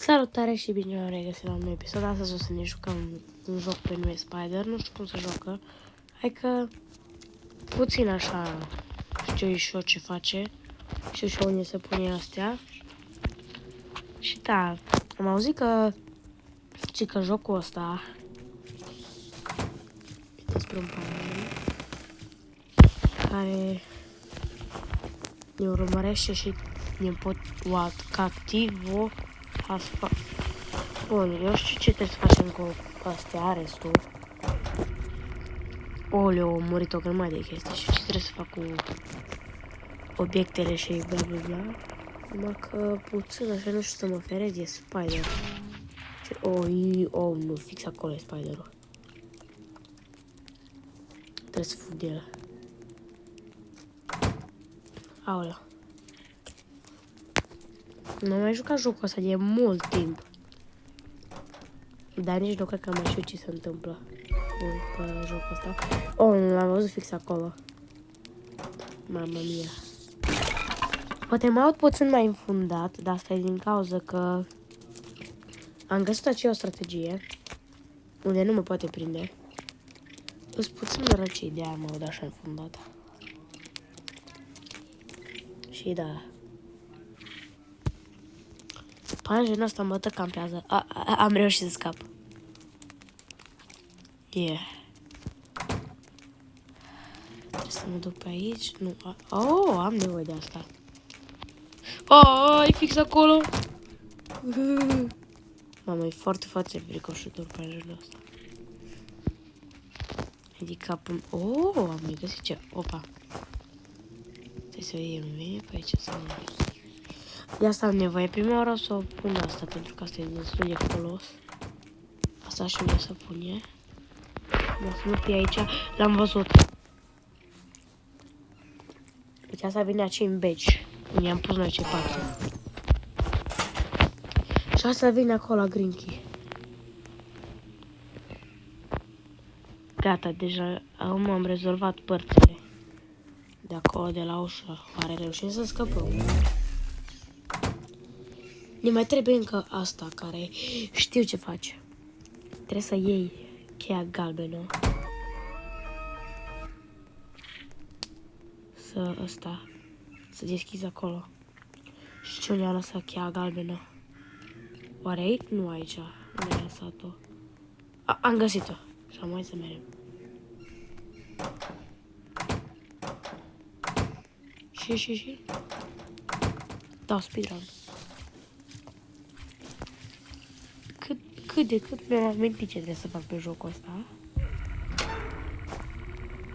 Salutare și bine am regăsit la un nou episod. Astăzi o să ne jucăm un joc pe nume Spider. Nu știu cum se joacă. Hai că puțin așa știu și eu ce face. Știu și eu unde se pune astea. Și da, am auzit că jocul ăsta despre un panel care ne urmărește și ne pot captivo. Bun, eu știu ce trebuie să facem cu astea, restul. Oleu, am murit o grămadă de chestii și ce trebuie să fac cu obiectele și bla bla bla. Numai că puțin așa nu știu să mă ferez, e Spider. Nu, fix acolo e Spider-ul. Trebuie să fug de el. Aoleu. Nu am mai jucat jocul ăsta de mult timp. Dar nici nu cred că mai știu ce se întâmplă pe jocul ăsta. L-am văzut fix acolo. Mamma mia. Poate mă aud puțin mai înfundat, dar asta e din cauza că am găsit aceea o strategie unde nu mă poate prinde. Îs puțin răcit, de-aia mă aud așa înfundat. Și da. Panjenul ăsta mă campează. Am reușit să scap. Trebuie să mă duc pe aici. Nu. Am nevoie de asta. E fix acolo. Mamă, e foarte, foarte fricoșitor panjenul ăsta. Adică am mai găsit ce. Opa. Trebuie să vedem bine pe aici să nu. De asta am nevoie. Prima oară o să o pun asta, pentru că asta e destul de folos. Asta și unde să pune. Dacă nu fie aici, l-am văzut. Deci asta vine aici în beci, unde am pus noi C4. Și asta vine acolo la Grinky. Gata, deja am rezolvat părțile. De acolo, de la ușă. Oare reușim să scăpăm? Ne mai trebuie încă asta, care știu ce face. Trebuie să iei cheia galbenă. Să deschizi acolo. Și ce unde a lăsat cheia galbenă? Oare aici? Nu aici. Unde a lăsat-o? Am găsit-o. Și am mai să mergem. Și? Dau speedrun. Cât de cât mi-am amintit ce trebuie să fac pe jocul ăsta.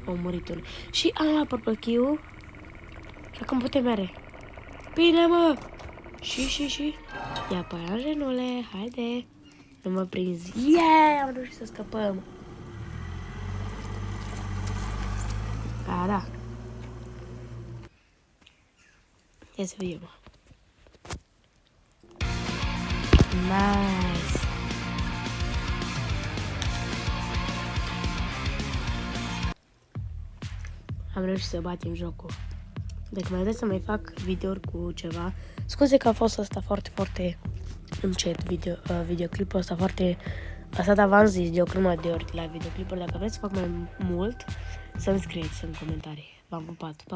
Am murit unul. Și am luat purple key-ul. Și acum putem merge. Bine, mă! Și. Ia panjenule, haide. Nu mă prinzi. Am reușit să scăpăm. Da. Ia să vedem. Nice. Am reușit să batem jocul. Dacă mai vreți să mai fac videouri cu ceva, scuze că a fost asta foarte încet, videoclipul ăsta foarte lăsat avanzis de o grămadă de ori la videoclipuri. Dacă vreți să fac mai mult, să-mi scrieți în comentarii. V-am pupat. Pa!